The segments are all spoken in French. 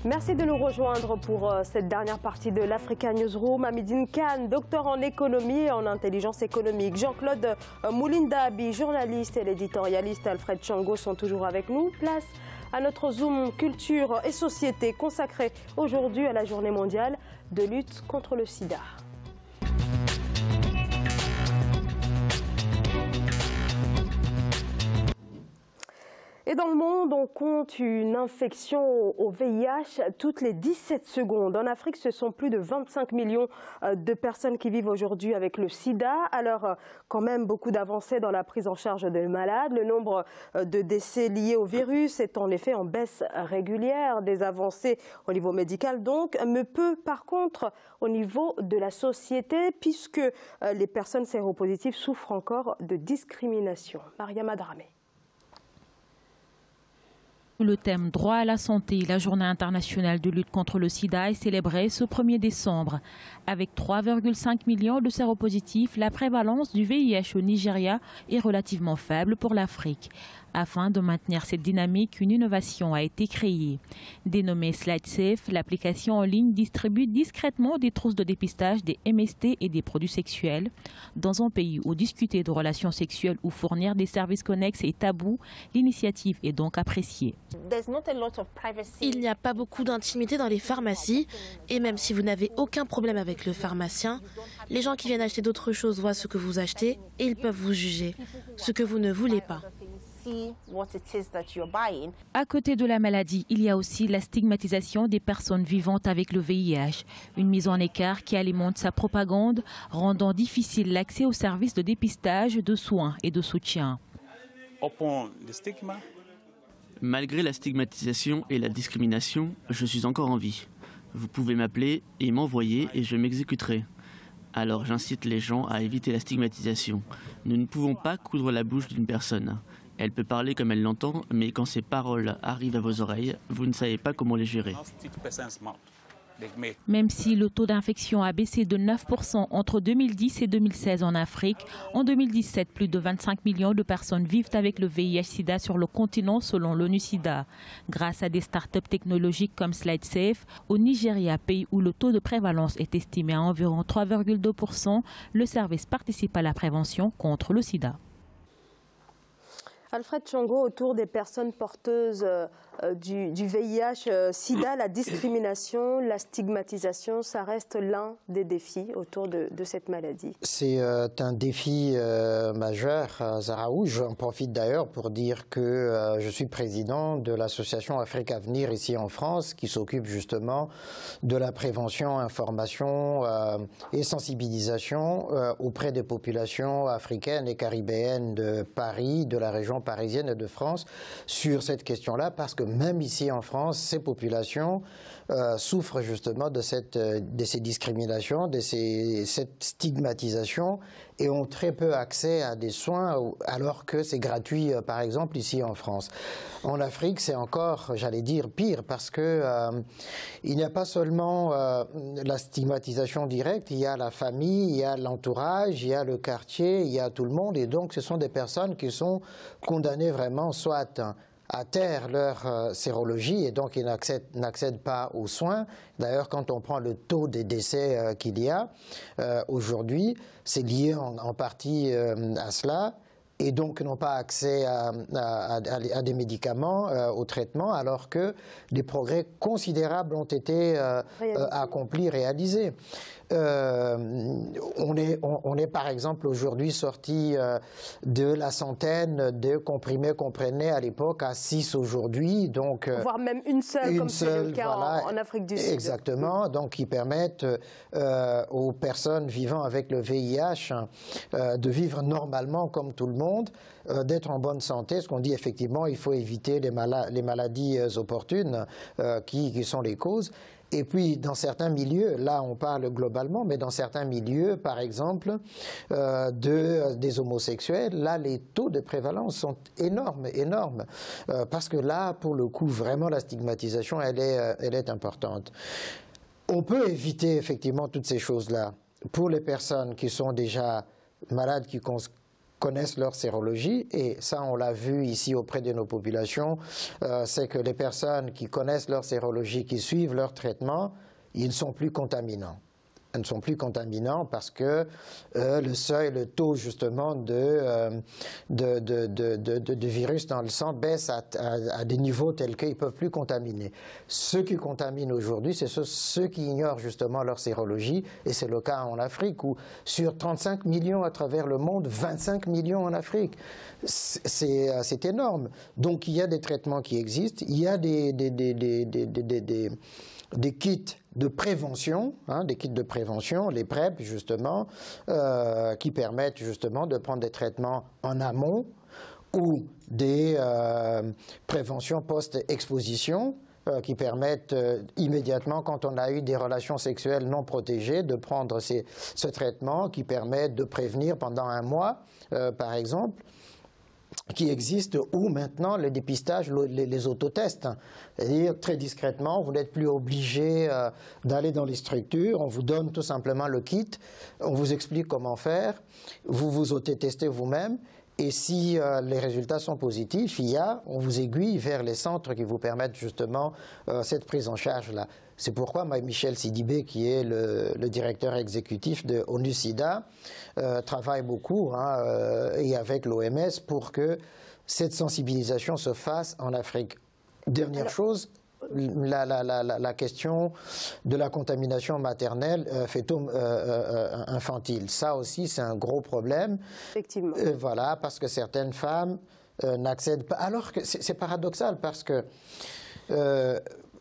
Merci de nous rejoindre pour cette dernière partie de l'Africa Newsroom. Amidine Khan, docteur en économie et en intelligence économique. Jean-Claude Moulinda-Abi, journaliste et l'éditorialiste Alfred Chango sont toujours avec nous. Place à notre Zoom culture et société consacré aujourd'hui à la journée mondiale de lutte contre le sida. Et dans le monde, on compte une infection au VIH toutes les 17 secondes. En Afrique, ce sont plus de 25 millions de personnes qui vivent aujourd'hui avec le sida. Alors, quand même, beaucoup d'avancées dans la prise en charge des malades. Le nombre de décès liés au virus est en effet en baisse régulière. Des avancées au niveau médical, donc, mais peu, par contre, au niveau de la société, puisque les personnes séropositives souffrent encore de discrimination. Mariama Dramé. Le thème « Droit à la santé », la journée internationale de lutte contre le sida est célébrée ce 1er décembre. Avec 3,5 millions de séropositifs, la prévalence du VIH au Nigeria est relativement faible pour l'Afrique. Afin de maintenir cette dynamique, une innovation a été créée. Dénommée SlideSafe, l'application en ligne distribue discrètement des trousses de dépistage des MST et des produits sexuels. Dans un pays où discuter de relations sexuelles ou fournir des services connexes est tabou, l'initiative est donc appréciée. Il n'y a pas beaucoup d'intimité dans les pharmacies et même si vous n'avez aucun problème avec le pharmacien, les gens qui viennent acheter d'autres choses voient ce que vous achetez et ils peuvent vous juger, ce que vous ne voulez pas. À côté de la maladie, il y a aussi la stigmatisation des personnes vivantes avec le VIH, une mise en écart qui alimente sa propagande, rendant difficile l'accès aux services de dépistage, de soins et de soutien. Malgré la stigmatisation et la discrimination, je suis encore en vie. Vous pouvez m'appeler et m'envoyer et je m'exécuterai. Alors j'incite les gens à éviter la stigmatisation. Nous ne pouvons pas coudre la bouche d'une personne. Elle peut parler comme elle l'entend, mais quand ces paroles arrivent à vos oreilles, vous ne savez pas comment les gérer. Même si le taux d'infection a baissé de 9% entre 2010 et 2016 en Afrique, en 2017, plus de 25 millions de personnes vivent avec le VIH-Sida sur le continent selon l'ONU-SIDA. Grâce à des startups technologiques comme SlideSafe, au Nigeria, pays où le taux de prévalence est estimé à environ 3,2%, le service participe à la prévention contre le sida. Alfred Chango, autour des personnes porteuses du VIH-Sida, la discrimination, la stigmatisation, ça reste l'un des défis autour de cette maladie. C'est un défi majeur, Zaraoui. J'en profite d'ailleurs pour dire que je suis président de l'association Afrique Avenir ici en France, qui s'occupe justement de la prévention, information et sensibilisation auprès des populations africaines et caribéennes de Paris, de la région parisienne et de France sur cette question-là, parce que même ici en France, ces populations souffrent justement de ces discriminations, de cette stigmatisation et ont très peu accès à des soins alors que c'est gratuit par exemple ici en France. En Afrique, c'est encore, j'allais dire, pire parce que il n'y a pas seulement la stigmatisation directe, il y a la famille, il y a l'entourage, il y a le quartier, il y a tout le monde et donc ce sont des personnes qui sont condamnées vraiment soit à taire leur sérologie et donc ils n'accèdent pas aux soins. D'ailleurs, quand on prend le taux des décès qu'il y a aujourd'hui, c'est lié en partie à cela. Et donc n'ont pas accès à des médicaments, au traitement, alors que des progrès considérables ont été accomplis, réalisés. On est par exemple aujourd'hui sorti de la centaine de comprimés qu'on prenait à l'époque à 6 aujourd'hui. Donc, voire même une seule, comme c'est le cas voilà, en Afrique du Sud. Exactement, donc qui permettent aux personnes vivant avec le VIH de vivre normalement comme tout le monde, d'être en bonne santé. Ce qu'on dit effectivement, il faut éviter les maladies opportunes qui sont les causes. Et puis, dans certains milieux, là on parle globalement, mais dans certains milieux, par exemple, des homosexuels, là les taux de prévalence sont énormes, parce que là, pour le coup, vraiment la stigmatisation, elle est importante. On peut éviter effectivement toutes ces choses-là pour les personnes qui sont déjà malades, connaissent leur sérologie, et ça on l'a vu ici auprès de nos populations, c'est que les personnes qui connaissent leur sérologie, qui suivent leur traitement, ils ne sont plus contaminants. Ils ne sont plus contaminants parce que le taux justement de virus dans le sang baisse à des niveaux tels qu'ils ne peuvent plus contaminer. Ceux qui contaminent aujourd'hui, c'est ceux qui ignorent justement leur sérologie, et c'est le cas en Afrique où sur 35 millions à travers le monde, 25 millions en Afrique. C'est énorme. Donc il y a des traitements qui existent, il y a des kits de prévention, des kits de prévention, les PrEP justement, qui permettent justement de prendre des traitements en amont ou des préventions post-exposition qui permettent immédiatement, quand on a eu des relations sexuelles non protégées, de prendre ce traitement qui permet de prévenir pendant un mois, par exemple, qui existe, où maintenant le dépistage, les autotests, c'est-à-dire très discrètement, vous n'êtes plus obligé d'aller dans les structures, on vous donne tout simplement le kit, on vous explique comment faire, vous vous autotestez vous-même, et si les résultats sont positifs, on vous aiguille vers les centres qui vous permettent justement cette prise en charge-là. C'est pourquoi Michel Sidibé, qui est le directeur exécutif de ONU-SIDA, travaille beaucoup et avec l'OMS pour que cette sensibilisation se fasse en Afrique. Dernière chose, la question de la contamination maternelle infantile. Ça aussi, c'est un gros problème. Effectivement. Voilà, parce que certaines femmes n'accèdent pas. Alors que c'est paradoxal, parce que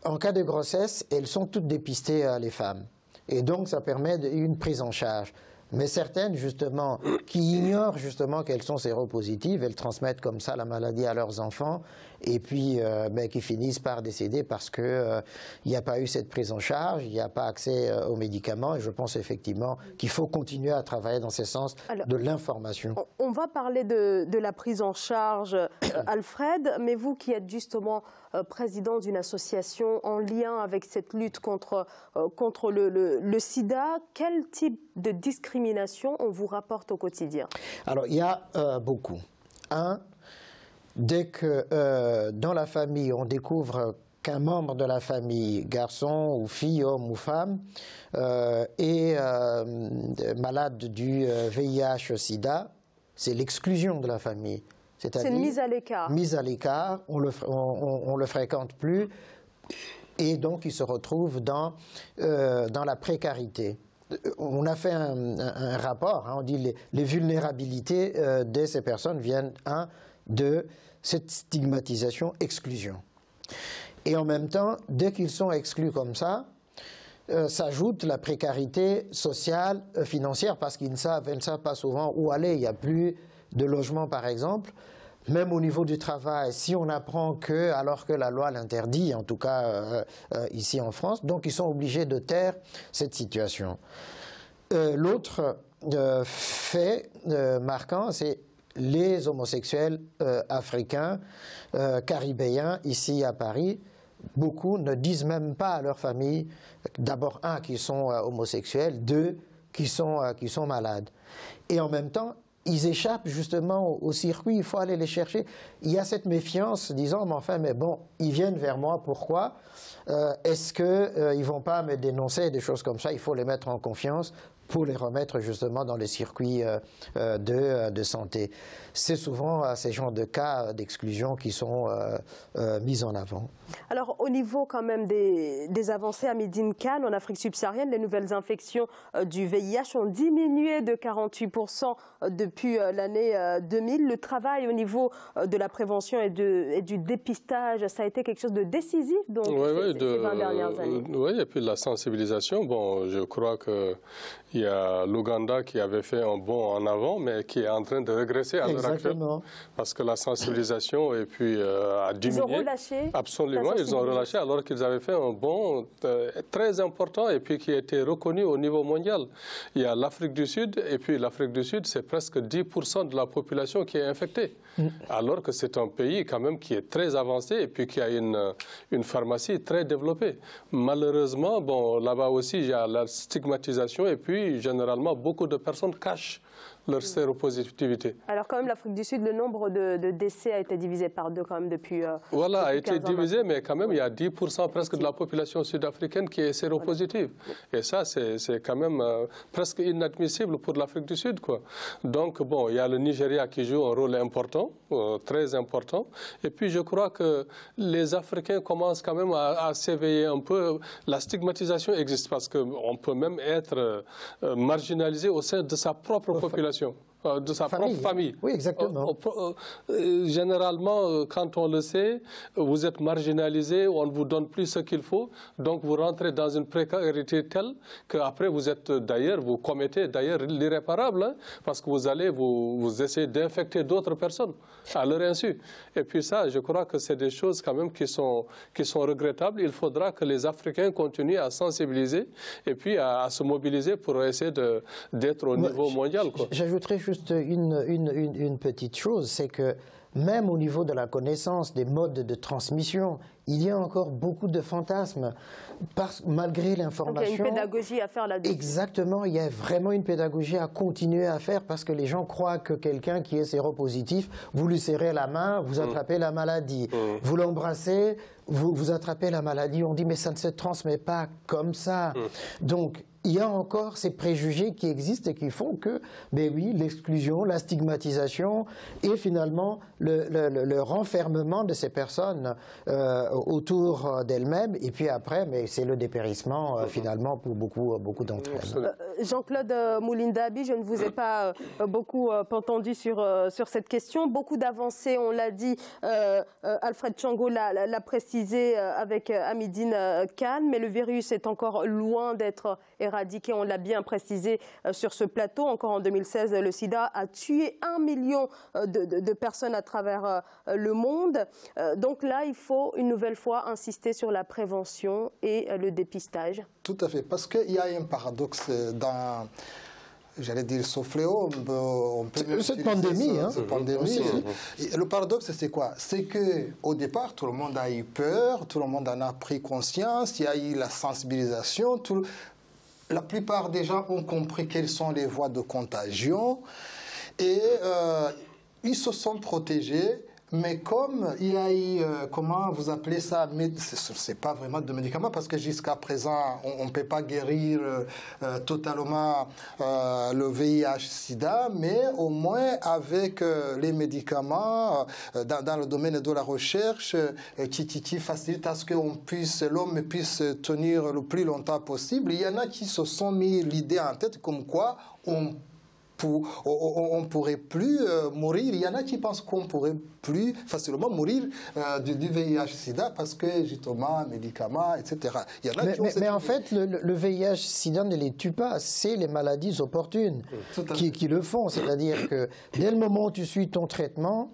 en cas de grossesse, elles sont toutes dépistées, les femmes. Et donc, ça permet une prise en charge. Mais certaines, justement, qui ignorent justement qu'elles sont séropositives, elles transmettent comme ça la maladie à leurs enfants, et puis qui finissent par décéder parce qu'il n'y a pas eu cette prise en charge, il n'y a pas accès aux médicaments, et je pense effectivement qu'il faut continuer à travailler dans ce sens de l'information. On va parler de la prise en charge, Alfred, mais vous qui êtes justement président d'une association en lien avec cette lutte contre le sida, quel type de discrimination on vous rapporte au quotidien? Alors, il y a beaucoup. Dès que dans la famille, on découvre qu'un membre de la famille, garçon ou fille, homme ou femme, est malade du VIH-Sida, c'est l'exclusion de la famille. C'est une mise à l'écart. Mise à l'écart, on le fréquente plus, et donc il se retrouve dans la précarité. On a fait un rapport, on dit les vulnérabilités de ces personnes viennent de cette stigmatisation, exclusion. Et en même temps, dès qu'ils sont exclus comme ça, s'ajoute la précarité sociale, financière, parce qu'ils ne savent pas souvent où aller. Il n'y a plus de logement, par exemple. Même au niveau du travail, si on apprend que, alors que la loi l'interdit, en tout cas ici en France, donc ils sont obligés de taire cette situation. L'autre fait marquant, c'est les homosexuels africains, caribéens, ici à Paris. Beaucoup ne disent même pas à leur famille, d'abord, qu'ils sont homosexuels, deux, qu'ils sont malades. Et en même temps, ils échappent justement au circuit, il faut aller les chercher. Il y a cette méfiance, disant, mais bon, ils viennent vers moi, pourquoi? Est-ce qu'ils ne vont pas me dénoncer, des choses comme ça? Il faut les mettre en confiance pour les remettre justement dans les circuits de santé. C'est souvent ces genres de cas d'exclusion qui sont mis en avant. Alors au niveau quand même des avancées à Médine Khan, en Afrique subsaharienne, les nouvelles infections du VIH ont diminué de 48% depuis l'année 2000. Le travail au niveau de la prévention et du dépistage, ça a été quelque chose de décisif donc, ces 20 dernières années. Oui, et puis la sensibilisation, bon, je crois que il y a l'Ouganda qui avait fait un bond en avant, mais qui est en train de régresser à l'heure actuelle. Parce que la sensibilisation a diminué. Ils ont relâché. Absolument, ils ont relâché alors qu'ils avaient fait un bond très important et puis qui a été reconnu au niveau mondial. Il y a l'Afrique du Sud, et puis l'Afrique du Sud, c'est presque 10% de la population qui est infectée. Alors que c'est un pays quand même qui est très avancé et puis qui a une pharmacie très développée. Malheureusement, bon, là-bas aussi, il y a la stigmatisation et puis généralement beaucoup de personnes cachent leur séropositivité. Alors quand même, l'Afrique du Sud, le nombre de décès a été divisé par 2 quand même depuis... Voilà, a été divisé, maintenant. mais quand même, il y a 10% presque de la population sud-africaine qui est séropositive. Voilà. Et ça, c'est quand même presque inadmissible pour l'Afrique du Sud, quoi. Donc, bon, il y a le Nigeria qui joue un rôle important, très important. Et puis, je crois que les Africains commencent quand même à s'éveiller un peu. La stigmatisation existe parce qu'on peut même être marginalisé au sein de sa propre population. De sa propre famille. Oui, exactement. Généralement, quand on le sait, vous êtes marginalisé, on ne vous donne plus ce qu'il faut, donc vous rentrez dans une précarité telle qu'après vous êtes d'ailleurs, vous commettez d'ailleurs l'irréparable, hein, parce que vous allez vous essayer d'infecter d'autres personnes à leur insu. Et puis ça, je crois que c'est des choses quand même qui sont regrettables. Il faudra que les Africains continuent à sensibiliser et puis à se mobiliser pour essayer d'être au niveau mondial, quoi. J'ajouterais juste une petite chose, c'est que même au niveau de la connaissance des modes de transmission, il y a encore beaucoup de fantasmes, malgré l'information. Il y a une pédagogie à faire là-dessus. Exactement, il y a vraiment une pédagogie à continuer à faire parce que les gens croient que quelqu'un qui est séropositif, vous lui serrez la main, vous attrapez la maladie. Vous l'embrassez, vous attrapez la maladie. On dit mais ça ne se transmet pas comme ça. Donc, il y a encore ces préjugés qui existent et qui font que, ben oui, l'exclusion, la stigmatisation et finalement le renfermement de ces personnes autour d'elles-mêmes. Et puis après, mais c'est le dépérissement finalement pour beaucoup d'entre elles. Jean-Claude Moulindabi, je ne vous ai pas beaucoup entendu sur cette question. Beaucoup d'avancées, on l'a dit, Alfred Tchango l'a précisé avec Hamidine Kane, mais le virus est encore loin d'être éradiqué, on l'a bien précisé sur ce plateau. Encore en 2016, le sida a tué 1 million de personnes à travers le monde. Donc là, il faut une nouvelle fois insister sur la prévention et le dépistage. Tout à fait, parce qu'il y a un paradoxe dans... J'allais dire ce fléau, on peut cette pandémie. Cette pandémie. Et le paradoxe, c'est quoi? C'est qu'au départ, tout le monde a eu peur, tout le monde en a pris conscience, il y a eu la sensibilisation, la plupart des gens ont compris quelles sont les voies de contagion et ils se sont protégés. Mais comme il y a eu, comment vous appelez ça, c'est pas vraiment de médicaments parce que jusqu'à présent, on ne peut pas guérir totalement le VIH-Sida, mais au moins avec les médicaments dans le domaine de la recherche qui facilite à ce que l'homme puisse tenir le plus longtemps possible. Il y en a qui se sont mis l'idée en tête comme quoi on pourrait plus mourir. Il y en a qui pensent qu'on pourrait plus facilement mourir du VIH-Sida parce que justement, médicaments, etc. Il y en a mais en fait, le VIH-Sida ne les tue pas, c'est les maladies opportunes qui le font. C'est-à-dire que dès le moment où tu suis ton traitement,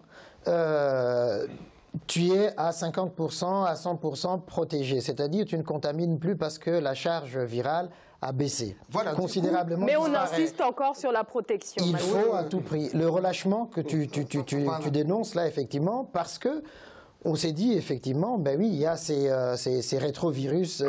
tu es à 50%, à 100% protégé. C'est-à-dire que tu ne contamines plus parce que la charge virale a baissé considérablement. Mais on insiste encore sur la protection. Il faut à tout prix. Le relâchement que tu dénonces là, effectivement, parce que on s'est dit, effectivement, ben oui, il y a ces rétrovirus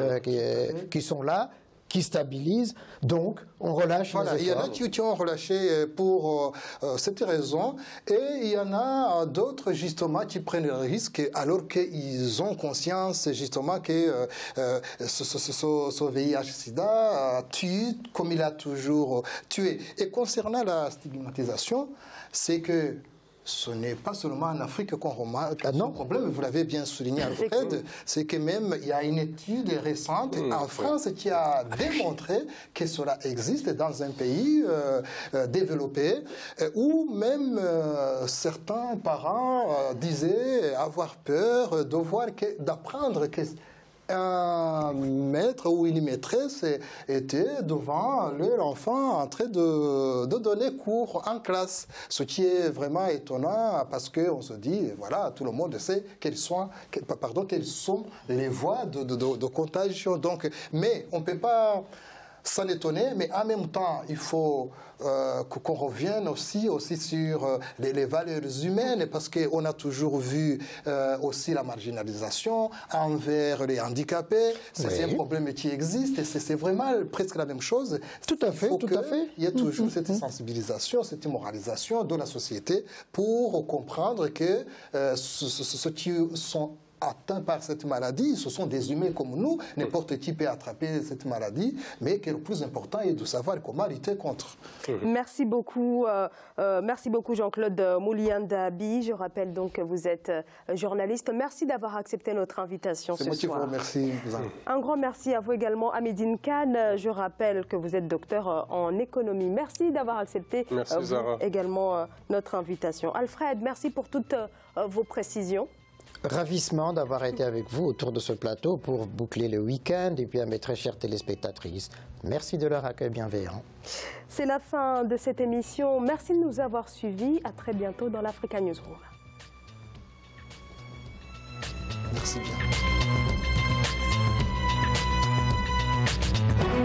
qui sont là, qui stabilisent, donc on relâche les efforts. Il y en a qui ont relâché pour cette raison, et il y en a d'autres justement qui prennent le risque alors qu'ils ont conscience justement que ce VIH-Sida tue comme il a toujours tué. Et concernant la stigmatisation, c'est que ce n'est pas seulement en Afrique qu'on remarque ce problème, vous l'avez bien souligné, Alfred, c'est que même il y a une étude récente en France qui a démontré que cela existe dans un pays développé où même certains parents disaient avoir peur d'apprendre que un maître ou une maîtresse était devant leur enfant en train de donner cours en classe. Ce qui est vraiment étonnant parce qu'on se dit, voilà, tout le monde sait quelles sont les voies de contagion. Donc, mais on ne peut pas s'en étonner, mais en même temps, il faut qu'on revienne aussi sur les valeurs humaines, parce qu'on a toujours vu aussi la marginalisation envers les handicapés. C'est un problème qui existe et c'est vraiment presque la même chose. Tout à fait, tout à fait. Il y a toujours cette sensibilisation, cette moralisation de la société pour comprendre que ceux qui sont atteints par cette maladie, ce sont des humains comme nous, n'importe qui peut attraper cette maladie, mais que le plus important est de savoir comment lutter contre. Merci beaucoup Jean-Claude Moulianda-Bi. Je rappelle donc que vous êtes journaliste. Merci d'avoir accepté notre invitation ce soir. C'est moi qui vous remercie. Un grand merci à vous également, Amédine Khan. Je rappelle que vous êtes docteur en économie. Merci d'avoir accepté également notre invitation. Alfred, merci pour toutes vos précisions. Ravissement d'avoir été avec vous autour de ce plateau pour boucler le week-end. Et puis à mes très chères téléspectatrices, merci de leur accueil bienveillant. C'est la fin de cette émission. Merci de nous avoir suivis. À très bientôt dans l'Africa Newsroom.